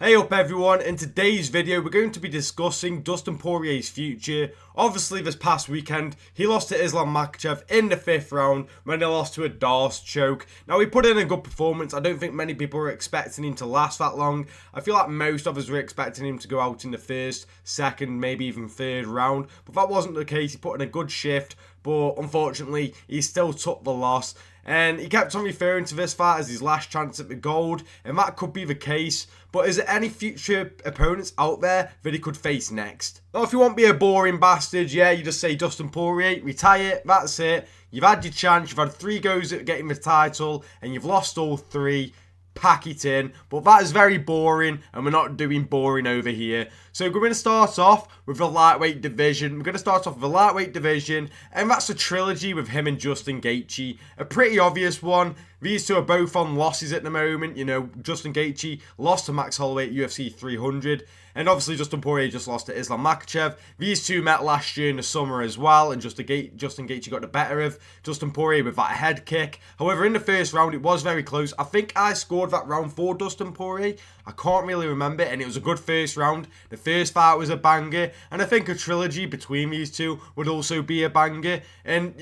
Hey up everyone, in today's video we're going to be discussing Dustin Poirier's future. Obviously this past weekend he lost to Islam Makhachev in the 5th round when he lost to a Dars choke. Now he put in a good performance. I don't think many people were expecting him to last that long. I feel like most of us were expecting him to go out in the 1st, 2nd, maybe even 3rd round. But that wasn't the case. He put in a good shift, but unfortunately he still took the loss. And he kept on referring to this fight as his last chance at the gold, and that could be the case. But is there any future opponents out there that he could face next? Now, if you want to be a boring bastard, yeah, you just say Dustin Poirier, retire, that's it. You've had your chance, you've had 3 goes at getting the title, and you've lost all 3. Pack it in, but that is very boring and we're not doing boring over here. So we're going to start off with the lightweight division. We're going to start off with the lightweight division, and that's a trilogy with him and Justin Gaethje. A pretty obvious one. These two are both on losses at the moment. You know, Justin Gaethje lost to Max Holloway at UFC 300. And obviously Dustin Poirier just lost to Islam Makhachev. These two met last year in the summer as well, and Justin Gaethje got the better of Dustin Poirier with that head kick. However, in the first round, it was very close. I think I scored that round for Dustin Poirier. I can't really remember, and it was a good first round. The first fight was a banger, and I think a trilogy between these two would also be a banger. And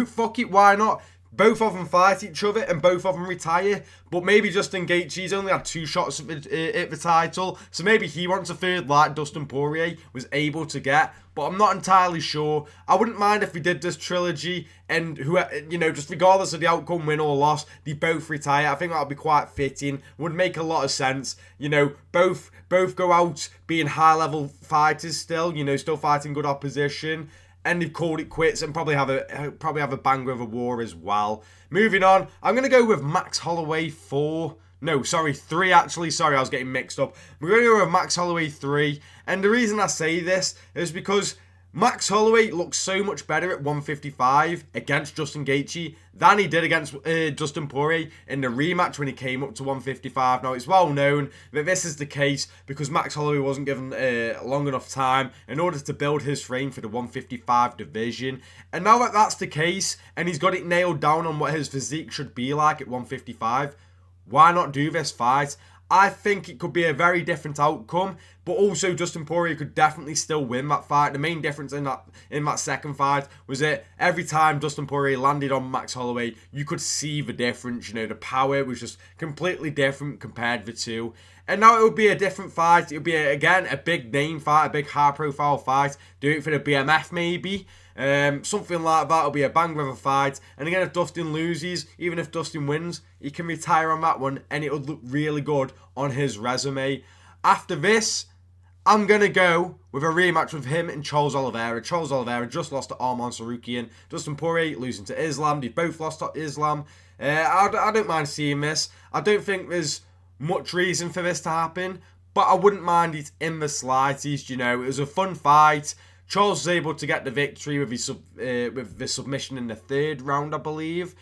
fuck it, why not? Both of them fight each other and both of them retire. But maybe Justin Gaethje's only had 2 shots at the title. So maybe he wants a third like Dustin Poirier was able to get. But I'm not entirely sure. I wouldn't mind if we did this trilogy and, just regardless of the outcome, win or loss, they both retire. I think that would be quite fitting. Would make a lot of sense. Both go out being high-level fighters still. Still fighting good opposition. And they've called it quits and probably have a banger of a war as well. Moving on, I'm going to go with Max Holloway 3 actually. Sorry, I was getting mixed up. We're going to go with Max Holloway 3. And the reason I say this is because Max Holloway looks so much better at 155 against Justin Gaethje than he did against Dustin Poirier in the rematch when he came up to 155. Now, it's well known that this is the case because Max Holloway wasn't given long enough time in order to build his frame for the 155 division. And now that that's the case, and he's got it nailed down on what his physique should be like at 155, why not do this fight? I think it could be a very different outcome, but also Dustin Poirier could definitely still win that fight. The main difference in that second fight was that every time Dustin Poirier landed on Max Holloway, you could see the difference. The power was just completely different compared to the two. And now it would be a different fight. It would be, again, a big name fight, a big high-profile fight. Do it for the BMF maybe. Something like that will be a banger of a fight. And again, if Dustin loses, even if Dustin wins, he can retire on that one and it would look really good on his resume. After this, I'm going to go with a rematch with him and Charles Oliveira. Charles Oliveira just lost to Arman Tsarukyan. Dustin Poirier losing to Islam. They both lost to Islam. I don't mind seeing this. I don't think there's much reason for this to happen, but I wouldn't mind it in the slightest. It was a fun fight. Charles was able to get the victory with the submission in the 3rd round, I believe.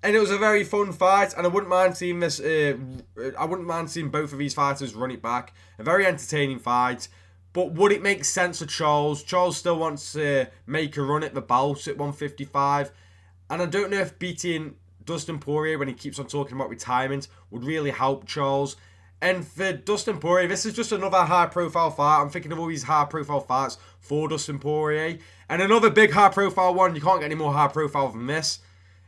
And it was a very fun fight, and I wouldn't mind seeing this. I wouldn't mind seeing both of these fighters run it back. A very entertaining fight. But would it make sense for Charles? Charles still wants to make a run at the belt at 155. And I don't know if beating Dustin Poirier when he keeps on talking about retirement would really help Charles. And for Dustin Poirier, this is just another high-profile fight. I'm thinking of all these high-profile fights for Dustin Poirier. And another big high-profile one, you can't get any more high-profile than this,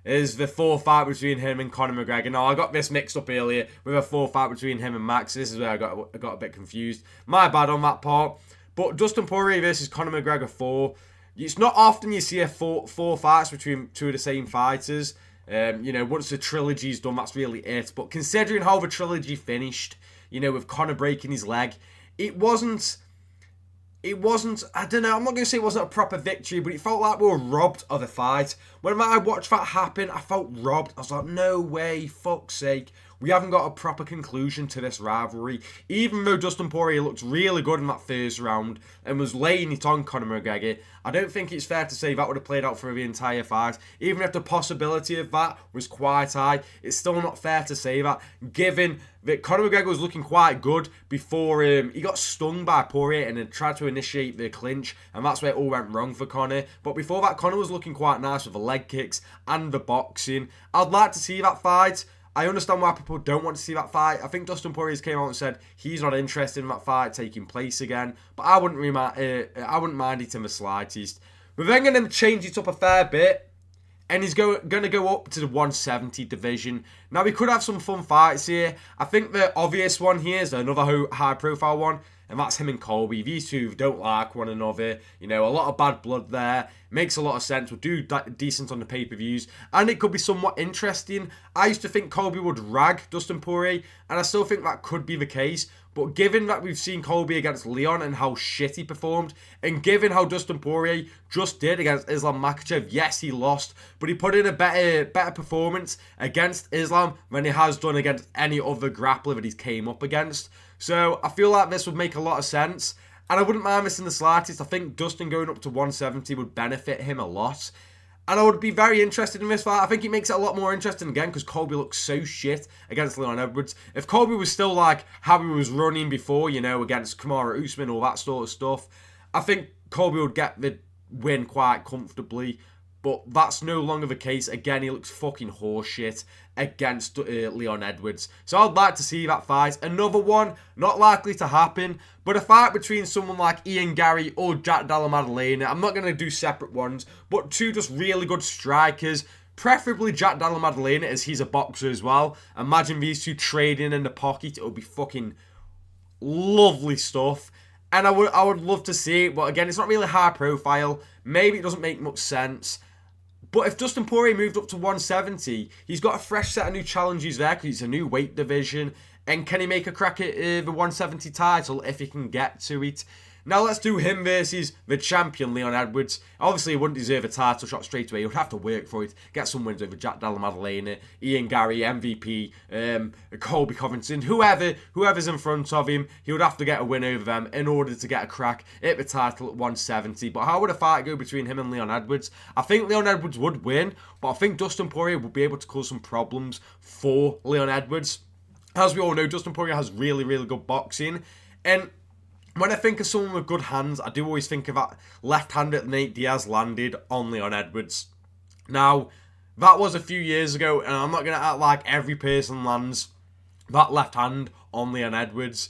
is the 4th fight between him and Conor McGregor. Now, I got this mixed up earlier with a 4th fight between him and Max. This is where I got a bit confused. My bad on that part. But Dustin Poirier versus Conor McGregor 4. It's not often you see a four fights between 2 of the same fighters. Once the trilogy's done, that's really it. But considering how the trilogy finished, with Conor breaking his leg, it wasn't, I don't know, I'm not going to say it wasn't a proper victory, but it felt like we were robbed of a fight. When I watched that happen, I felt robbed. I was like, no way, fuck's sake. We haven't got a proper conclusion to this rivalry. Even though Dustin Poirier looked really good in that 1st round and was laying it on Conor McGregor, I don't think it's fair to say that would have played out for the entire fight. Even if the possibility of that was quite high, it's still not fair to say that, given that Conor McGregor was looking quite good before he got stung by Poirier and then tried to initiate the clinch, and that's where it all went wrong for Conor. But before that, Conor was looking quite nice with the leg kicks and the boxing. I'd like to see that fight. I understand why people don't want to see that fight. I think Dustin Poirier came out and said he's not interested in that fight taking place again. But I wouldn't mind it in the slightest. We're then going to change it up a fair bit. And he's going to go up to the 170 division. Now, we could have some fun fights here. I think the obvious one here is another high-profile one, and that's him and Colby. These two don't like one another. You know, a lot of bad blood there. Makes a lot of sense. We'll do decent on the pay-per-views. And it could be somewhat interesting. I used to think Colby would rag Dustin Poirier, and I still think that could be the case. But given that we've seen Colby against Leon and how shit he performed, and given how Dustin Poirier just did against Islam Makhachev, yes, he lost, but he put in a better performance against Islam than he has done against any other grappler that he's came up against. So I feel like this would make a lot of sense, and I wouldn't mind this in the slightest. I think Dustin going up to 170 would benefit him a lot. And I would be very interested in this fight. I think it makes it a lot more interesting again because Colby looks so shit against Leon Edwards. If Colby was still like how he was running before, you know, against Kamaru Usman, all that sort of stuff, I think Colby would get the win quite comfortably. But that's no longer the case. Again, he looks fucking horseshit against Leon Edwards. So I'd like to see that fight. Another one, not likely to happen, but a fight between someone like Ian Gary or Jack Della Maddalena. I'm not going to do separate ones, but two just really good strikers. Preferably Jack Della Maddalena, as he's a boxer as well. Imagine these two trading in the pocket. It would be fucking lovely stuff. And I would love to see it, but again, it's not really high profile. Maybe it doesn't make much sense. But if Dustin Poirier moved up to 170, he's got a fresh set of new challenges there because it's a new weight division. And can he make a crack at the 170 title if he can get to it? Now let's do him versus the champion, Leon Edwards. Obviously, he wouldn't deserve a title shot straight away. He would have to work for it, get some wins over Jack Della Maddalena, Ian Gary, MVP, Colby Covington, whoever's in front of him. He would have to get a win over them in order to get a crack at the title at 170. But how would a fight go between him and Leon Edwards? I think Leon Edwards would win, but I think Dustin Poirier would be able to cause some problems for Leon Edwards. As we all know, Dustin Poirier has really, really good boxing. And when I think of someone with good hands, I do always think of that left hand that Nate Diaz landed on Leon Edwards. Now, that was a few years ago, and I'm not going to act like every person lands that left hand on Leon Edwards.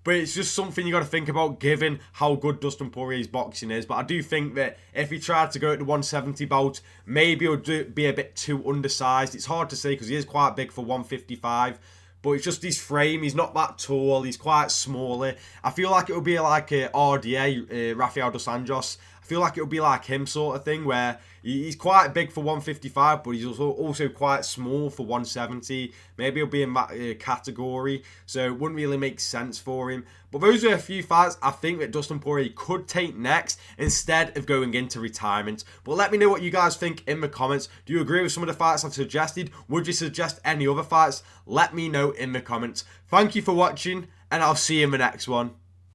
But it's just something you got to think about, given how good Dustin Poirier's boxing is. But I do think that if he tried to go at the 170 bout, maybe it would be a bit too undersized. It's hard to say because he is quite big for 155. But it's just his frame. He's not that tall. He's quite smaller. I feel like it would be like a RDA, Rafael dos Anjos. I feel like it would be like him sort of thing, where he's quite big for 155, but he's also quite small for 170. Maybe he'll be in that category, so it wouldn't really make sense for him. But those are a few fights I think that Dustin Poirier could take next instead of going into retirement. But let me know what you guys think in the comments. Do you agree with some of the fights I've suggested? Would you suggest any other fights? Let me know in the comments. Thank you for watching, and I'll see you in the next one.